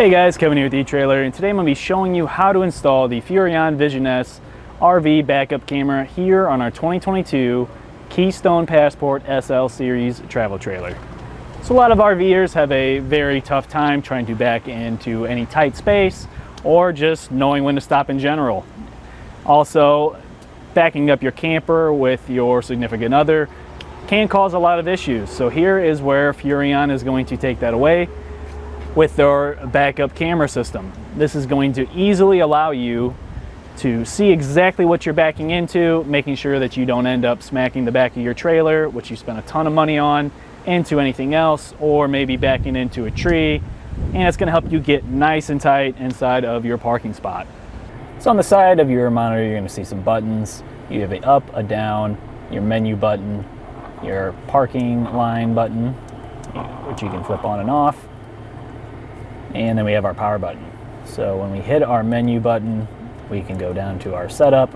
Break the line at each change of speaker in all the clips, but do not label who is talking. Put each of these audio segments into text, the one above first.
Hey guys, Kevin here with etrailer, and today I'm going to be showing you how to install the Furrion Vision S RV backup camera here on our 2022 Keystone Passport SL Series travel trailer. So a lot of RVers have a very tough time trying to back into any tight space or just knowing when to stop in general. Also, backing up your camper with your significant other can cause a lot of issues. So here is where Furrion is going to take that away with their backup camera system. This is going to easily allow you to see exactly what you're backing into, making sure that you don't end up smacking the back of your trailer, which you spent a ton of money on, into anything else, or maybe backing into a tree, and it's going to help you get nice and tight inside of your parking spot. So on the side of your monitor, you're going to see some buttons. You have a up, a down, your menu button, your parking line button, which you can flip on and off. And then we have our power button. So when we hit our menu button, we can go down to our setup.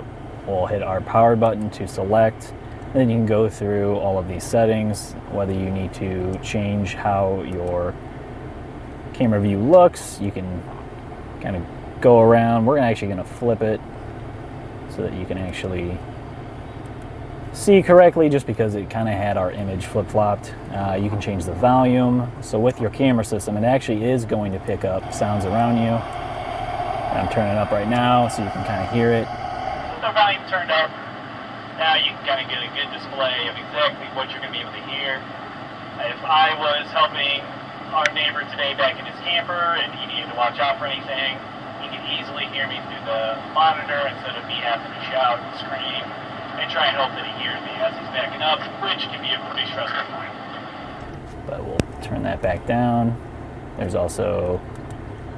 We'll hit our power button to select. And then you can go through all of these settings, whether you need to change how your camera view looks. You can kind of go around. We're actually going to flip it so that you can actually see correctly, just because it kind of had our image flip-flopped. You can change the volume. So with your camera system, it actually is going to pick up sounds around you. And I'm turning it up right now so you can kind of hear it.
The volume turned up. Now you can kind of get a good display of exactly what you're going to be able to hear. If I was helping our neighbor today back in his camper and he needed to watch out for anything, he could easily hear me through the monitor instead of me having to shout and scream and try and hope that he hears me as he's backing up, which can be a pretty stressful point.
But we'll turn that back down. There's also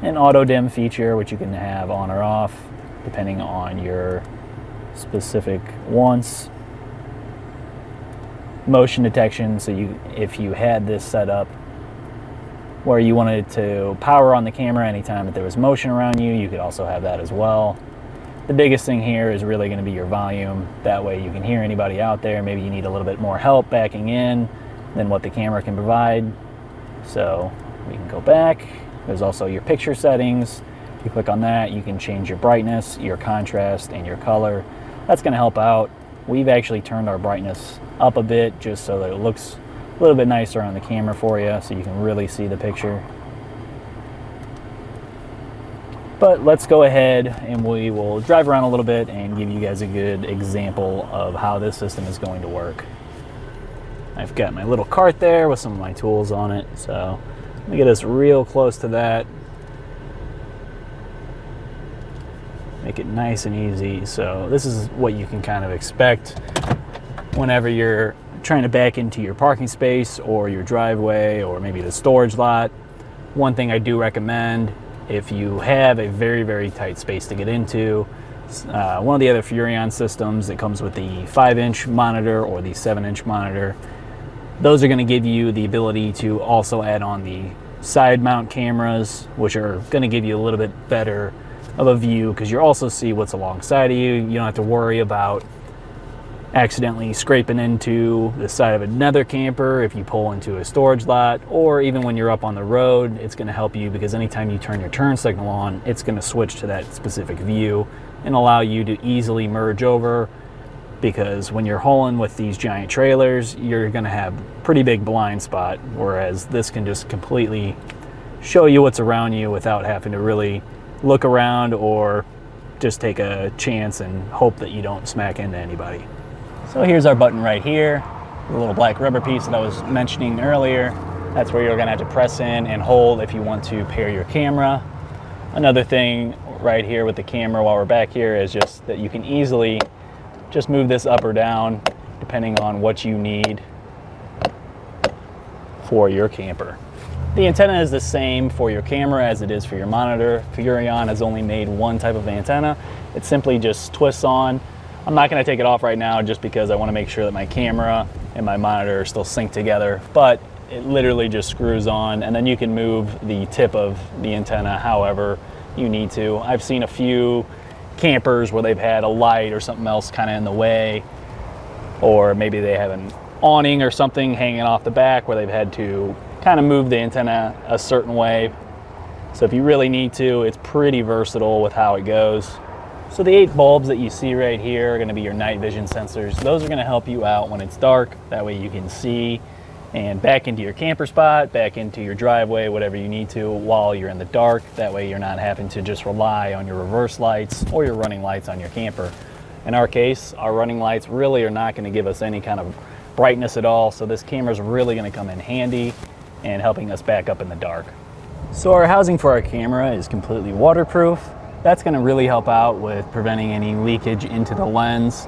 an auto dim feature, which you can have on or off depending on your specific wants. Motion detection, so if you had this set up where you wanted to power on the camera anytime that there was motion around you, you could also have that as well. The biggest thing here is really going to be your volume. That way you can hear anybody out there. Maybe you need a little bit more help backing in than what the camera can provide. So we can go back. There's also your picture settings. If you click on that, you can change your brightness, your contrast, and your color. That's going to help out. We've actually turned our brightness up a bit just so that it looks a little bit nicer on the camera for you, so you can really see the picture. But let's go ahead and we will drive around a little bit and give you guys a good example of how this system is going to work. I've got my little cart there with some of my tools on it, so let me get us real close to that. Make it nice and easy. So this is what you can kind of expect whenever you're trying to back into your parking space or your driveway or maybe the storage lot. One thing I do recommend, if you have a very, very tight space to get into, one of the other Furrion systems that comes with the 5-inch monitor or the 7-inch monitor, those are going to give you the ability to also add on the side mount cameras, which are going to give you a little bit better of a view because you also see what's alongside of you. You don't have to worry about accidentally scraping into the side of another camper if you pull into a storage lot, or even when you're up on the road. It's going to help you because anytime you turn your turn signal on, it's going to switch to that specific view and allow you to easily merge over, because when you're hauling with these giant trailers, you're going to have pretty big blind spot, whereas this can just completely show you what's around you without having to really look around or just take a chance and hope that you don't smack into anybody. So here's our button right here, the little black rubber piece that I was mentioning earlier. That's where you're going to have to press in and hold if you want to pair your camera. Another thing right here with the camera while we're back here is just that you can easily just move this up or down depending on what you need for your camper. The antenna is the same for your camera as it is for your monitor. Furrion has only made one type of antenna. It simply just twists on. I'm not going to take it off right now just because I want to make sure that my camera and my monitor are still synced together, but it literally just screws on, and then you can move the tip of the antenna however you need to. I've seen a few campers where they've had a light or something else kind of in the way, or maybe they have an awning or something hanging off the back where they've had to kind of move the antenna a certain way. So if you really need to, it's pretty versatile with how it goes. So the 8 bulbs that you see right here are going to be your night vision sensors. Those are going to help you out when it's dark. That way you can see and back into your camper spot, back into your driveway, whatever you need to while you're in the dark. That way you're not having to just rely on your reverse lights or your running lights on your camper. In our case, our running lights really are not going to give us any kind of brightness at all, so this camera is really going to come in handy and helping us back up in the dark. So our housing for our camera is completely waterproof. That's going to really help out with preventing any leakage into the lens.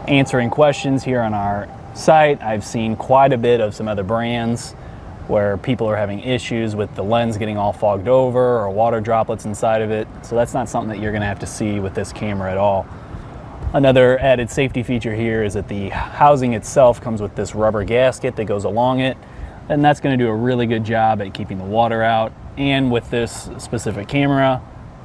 Answering questions here on our site, I've seen quite a bit of some other brands where people are having issues with the lens getting all fogged over or water droplets inside of it. So that's not something that you're going to have to see with this camera at all. Another added safety feature here is that the housing itself comes with this rubber gasket that goes along it, and that's going to do a really good job at keeping the water out. And with this specific camera,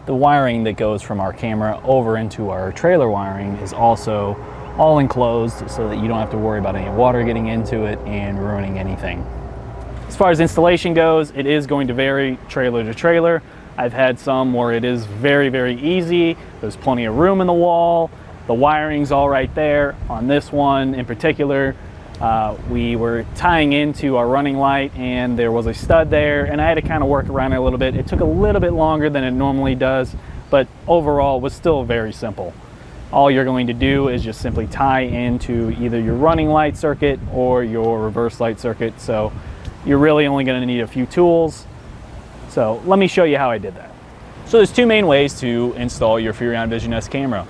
the wiring that goes from our camera over into our trailer wiring is also all enclosed so that you don't have to worry about any water getting into it and ruining anything. As far as installation goes, it is going to vary trailer to trailer. I've had some where it is very, very easy. There's plenty of room in the wall. The wiring's all right there. On this one in particular, we were tying into our running light and there was a stud there, and I had to kind of work around it a little bit. It took a little bit longer than it normally does, but overall it was still very simple. All you're going to do is just simply tie into either your running light circuit or your reverse light circuit. So you're really only going to need a few tools. So let me show you how I did that. So there's 2 main ways to install your Furrion Vision S camera.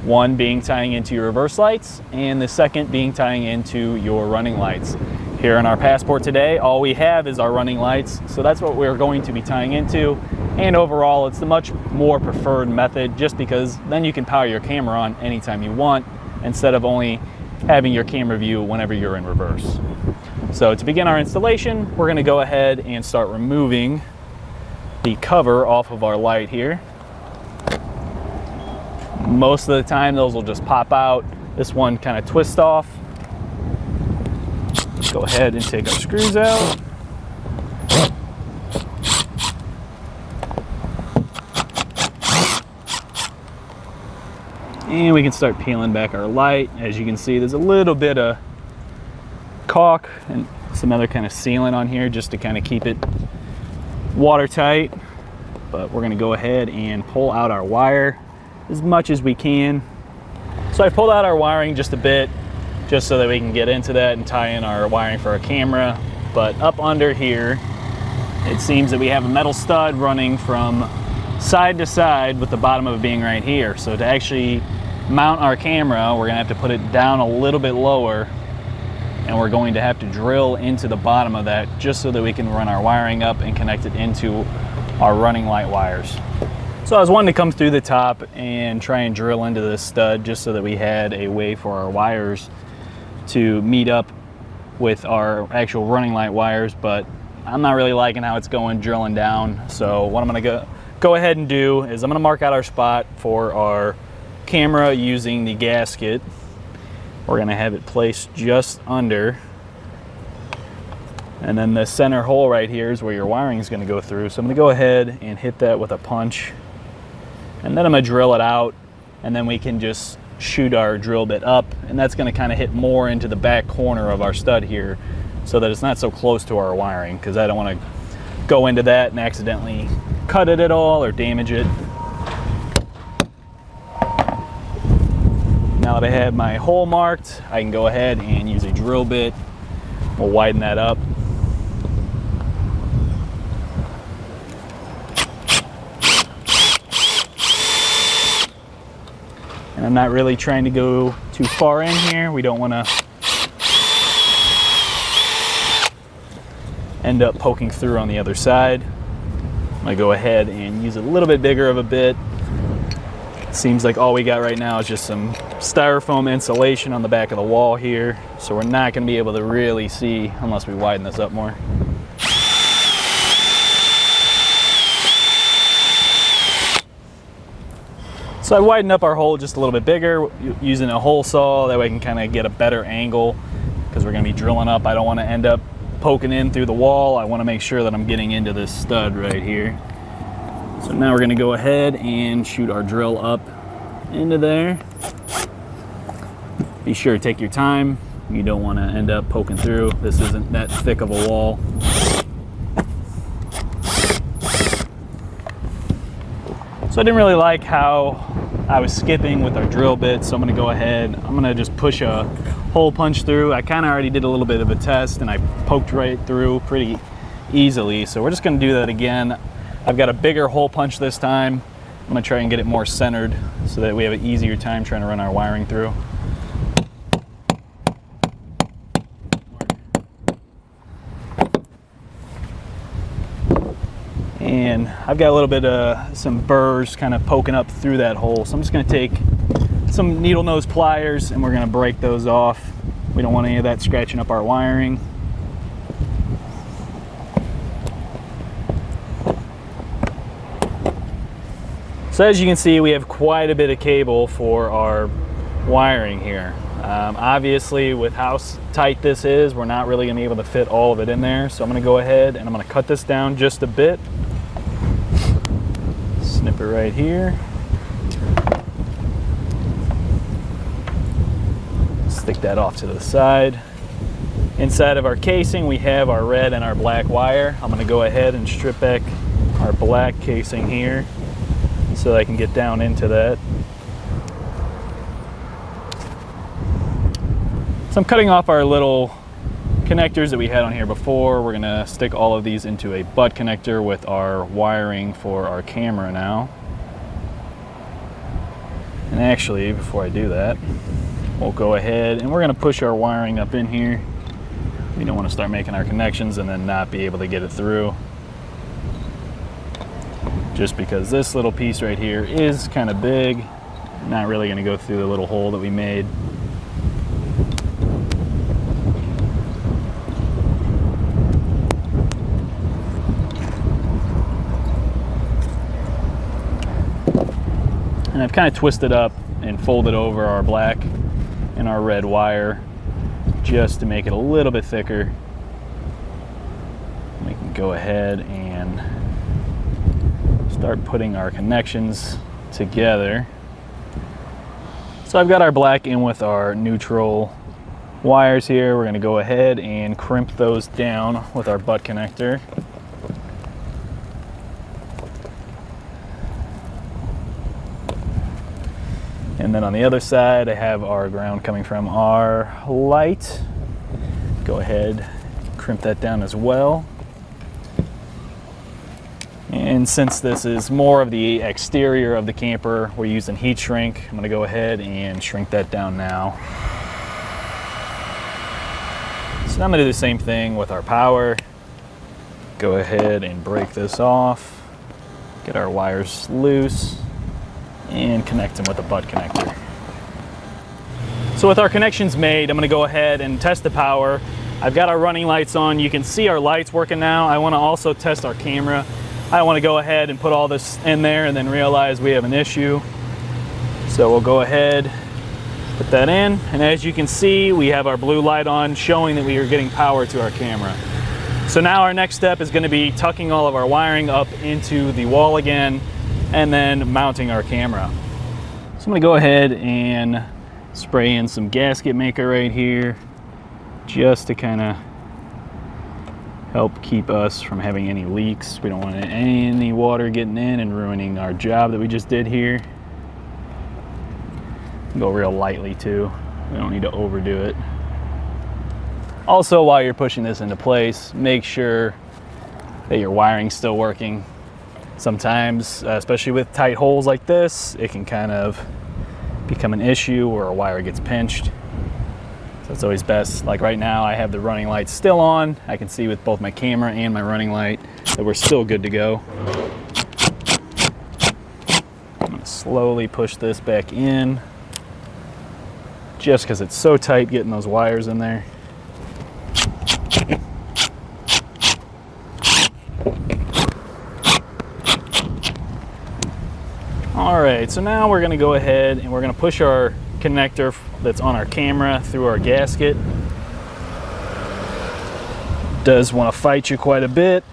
One being tying into your reverse lights, and the second being tying into your running lights. Here on our Passport today, all we have is our running lights, so that's what we're going to be tying into. And overall, it's the much more preferred method just because then you can power your camera on anytime you want instead of only having your camera view whenever you're in reverse. So to begin our installation, we're going to go ahead and start removing the cover off of our light here. Most of the time those will just pop out. This one kind of twists off. Let's go ahead and take our screws out. And we can start peeling back our light. As you can see, there's a little bit of caulk and some other kind of sealant on here just to kind of keep it watertight. But we're going to go ahead and pull out our wire as much as we can. So I pulled out our wiring just a bit just so that we can get into that and tie in our wiring for our camera. But up under here, it seems that we have a metal stud running from side to side with the bottom of it being right here. So to actually mount our camera, we're gonna have to put it down a little bit lower, and we're going to have to drill into the bottom of that just so that we can run our wiring up and connect it into our running light wires. So I was wanting to come through the top and try and drill into this stud just so that we had a way for our wires to meet up with our actual running light wires, but I'm not really liking how it's going drilling down. So what I'm gonna go ahead and do is I'm gonna mark out our spot for our camera using the gasket. We're gonna have it placed just under, and then the center hole right here is where your wiring is gonna go through. So I'm gonna go ahead and hit that with a punch, and then I'm gonna drill it out, and then we can just shoot our drill bit up, and that's gonna kind of hit more into the back corner of our stud here so that it's not so close to our wiring, because I don't want to go into that and accidentally cut it at all or damage it. Now that I have my hole marked, I can go ahead and use a drill bit. We'll widen that up. And I'm not really trying to go too far in here. We don't want to end up poking through on the other side. I'm going to go ahead and use a little bit bigger of a bit. Seems like all we got right now is just some styrofoam insulation on the back of the wall here, so we're not going to be able to really see unless we widen this up more. So I widened up our hole just a little bit bigger using a hole saw. That way I can kind of get a better angle because we're going to be drilling up. I don't want to end up poking in through the wall. I want to make sure that I'm getting into this stud right here. So now we're gonna go ahead and shoot our drill up into there. Be sure to take your time. You don't want to end up poking through. This isn't that thick of a wall. So I didn't really like how I was skipping with our drill bit, so I'm gonna go ahead. I'm gonna just push a hole punch through. I kind of already did a little bit of a test and I poked right through pretty easily. So we're just gonna do that again. I've got a bigger hole punch this time. I'm gonna try and get it more centered so that we have an easier time trying to run our wiring through. And I've got a little bit of some burrs kind of poking up through that hole. So I'm just gonna take some needle nose pliers and we're gonna break those off. We don't want any of that scratching up our wiring. So as you can see, we have quite a bit of cable for our wiring here. Obviously, with how tight this is, we're not really gonna be able to fit all of it in there. So I'm gonna go ahead and I'm gonna cut this down just a bit. Snip it right here. Stick that off to the side. Inside of our casing, we have our red and our black wire. I'm gonna go ahead and strip back our black casing here so that I can get down into that. So I'm cutting off our little connectors that we had on here before. We're gonna stick all of these into a butt connector with our wiring for our camera now. And actually, before I do that, we'll go ahead and we're gonna push our wiring up in here. We don't wanna start making our connections and then not be able to get it through. Just because this little piece right here is kind of big, not really gonna go through the little hole that we made. And I've kind of twisted up and folded over our black and our red wire just to make it a little bit thicker. We can go ahead and start putting our connections together. So I've got our black in with our neutral wires here. We're going to go ahead and crimp those down with our butt connector. And then on the other side, I have our ground coming from our light. Go ahead, crimp that down as well. And since this is more of the exterior of the camper, we're using heat shrink. I'm gonna go ahead and shrink that down now. So now I'm gonna do the same thing with our power. Go ahead and break this off. Get our wires loose and connect them with a butt connector. So with our connections made, I'm gonna go ahead and test the power. I've got our running lights on. You can see our lights working now. I wanna also test our camera. I don't want to go ahead and put all this in there and then realize we have an issue. So we'll go ahead, put that in, and as you can see, we have our blue light on showing that we are getting power to our camera. So now our next step is going to be tucking all of our wiring up into the wall again and then mounting our camera. So I'm going to go ahead and spray in some gasket maker right here just to kind of help keep us from having any leaks. We don't want any water getting in and ruining our job that we just did here. Go real lightly too. We don't need to overdo it. Also, while you're pushing this into place, make sure that your wiring's still working. Sometimes, especially with tight holes like this, it can kind of become an issue where a wire gets pinched. So it's always best, like right now I have the running lights still on. I can see with both my camera and my running light that we're still good to go. I'm gonna slowly push this back in just because it's so tight getting those wires in there. All right, so now we're gonna go ahead and we're gonna push our connector that's on our camera through our gasket. Does want to fight you quite a bit.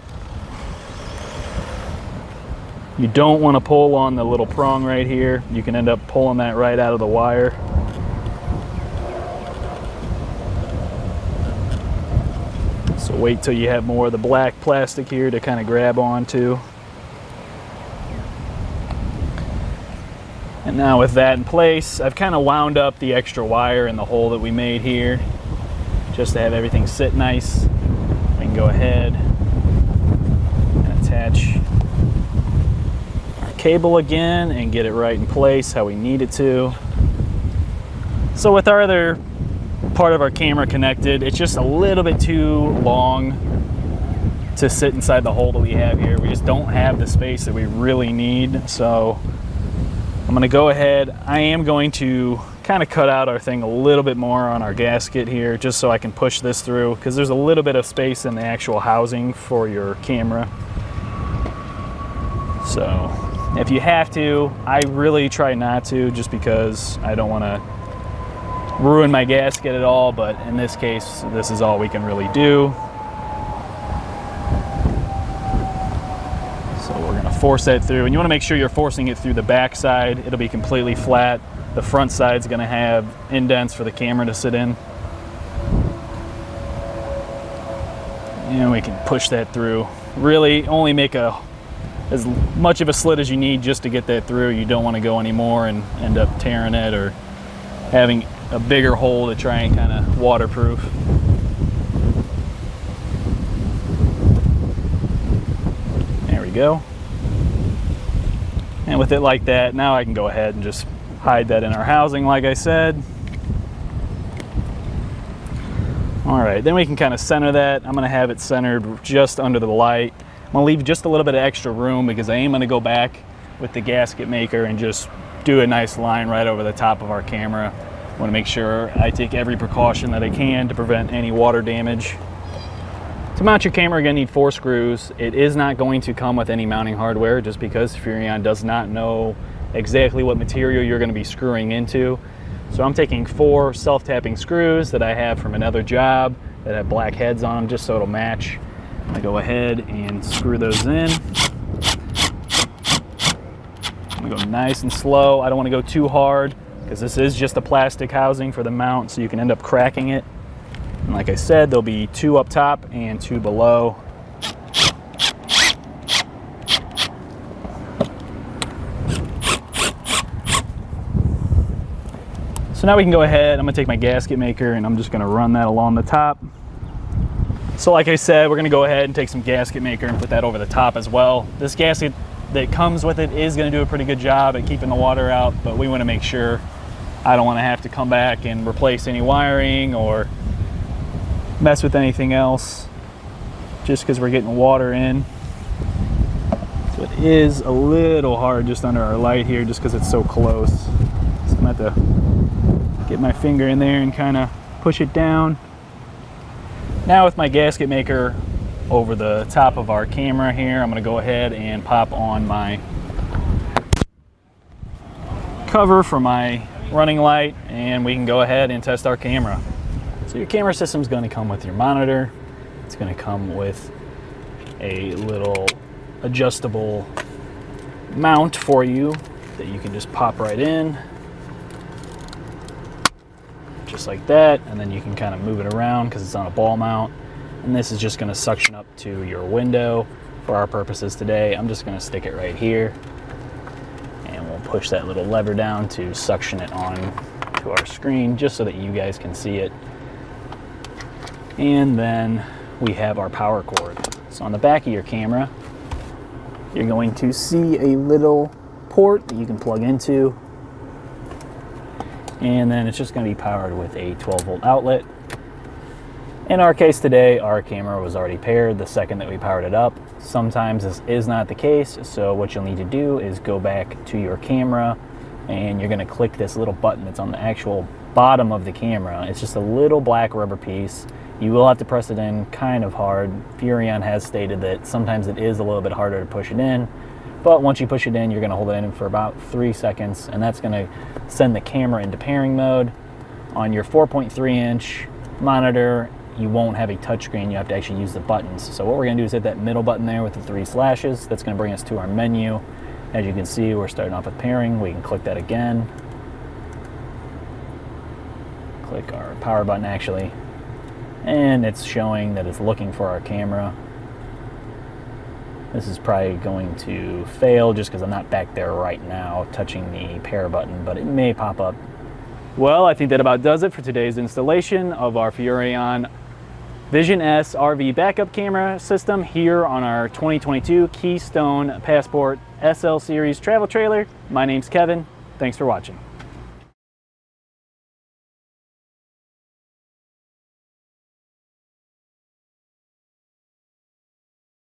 You don't want to pull on the little prong right here. You can end up pulling that right out of the wire. So wait till you have more of the black plastic here to kind of grab onto. And now with that in place, I've kind of wound up the extra wire in the hole that we made here, just to have everything sit nice. We can go ahead and attach our cable again and get it right in place how we need it to. So with our other part of our camera connected, it's just a little bit too long to sit inside the hole that we have here. We just don't have the space that we really need. So I'm going to go ahead. I am going to kind of cut out our thing a little bit more on our gasket here, just so I can push this through, because there's a little bit of space in the actual housing for your camera. So if you have to, I really try not to, just because I don't want to ruin my gasket at all, but in this case, this is all we can really do. So we're going to force that through, and you want to make sure you're forcing it through the back side. It'll be completely flat. The front side's going to have indents for the camera to sit in. And we can push that through. Really only make as much of a slit as you need just to get that through. You don't want to go any more and end up tearing it or having a bigger hole to try and kind of waterproof. There we go. And with it like that, now I can go ahead and just hide that in our housing like I said. All right, then we can kind of center that. I'm gonna have it centered just under the light. I'm gonna leave just a little bit of extra room because I am gonna go back with the gasket maker and just do a nice line right over the top of our camera. I want to make sure I take every precaution that I can to prevent any water damage. To mount your camera, you're going to need 4 screws. It is not going to come with any mounting hardware, just because Furrion does not know exactly what material you're going to be screwing into. So I'm taking 4 self-tapping screws that I have from another job that have black heads on them, just so it'll match. I'm going to go ahead and screw those in. I'm going to go nice and slow. I don't want to go too hard, because this is just a plastic housing for the mount, so you can end up cracking it. And like I said, there'll be 2 up top and 2 below. So now we can go ahead, I'm gonna take my gasket maker and I'm just gonna run that along the top. So like I said, we're gonna go ahead and take some gasket maker and put that over the top as well. This gasket that comes with it is gonna do a pretty good job at keeping the water out, but we wanna make sure I don't wanna have to come back and replace any wiring or mess with anything else just because we're getting water in. So it is a little hard just under our light here just because it's so close. So I'm gonna have to get my finger in there and kind of push it down. Now with my gasket maker over the top of our camera here, I'm gonna go ahead and pop on my cover for my running light, and we can go ahead and test our camera. So your camera system is going to come with your monitor. It's going to come with a little adjustable mount for you that you can just pop right in, just like that, and then you can kind of move it around because it's on a ball mount. And this is just going to suction up to your window. For our purposes today, I'm just going to stick it right here, and we'll push that little lever down to suction it on to our screen just so that you guys can see it. And then we have our power cord. So on the back of your camera, you're going to see a little port that you can plug into. And then it's just going to be powered with a 12-volt outlet. In our case today, our camera was already paired the second that we powered it up. Sometimes this is not the case, so what you'll need to do is go back to your camera and you're going to click this little button that's on the actual bottom of the camera. It's just a little black rubber piece. You will have to press it in kind of hard. Furrion has stated that sometimes it is a little bit harder to push it in, but once you push it in, you're going to hold it in for about 3 seconds, and that's going to send the camera into pairing mode. On your 4.3-inch monitor, you won't have a touchscreen. You have to actually use the buttons. So what we're going to do is hit that middle button there with the 3 slashes. That's going to bring us to our menu. As you can see, we're starting off with pairing. We can click that again. Click our power button actually, and it's showing that it's looking for our camera. This is probably going to fail just because I'm not back there right now touching the pair button, but it may pop up. Well, I think that about does it for today's installation of our Furrion Vision S RV backup camera system here on our 2022 Keystone Passport SL Series travel trailer. My name's Kevin. Thanks for watching.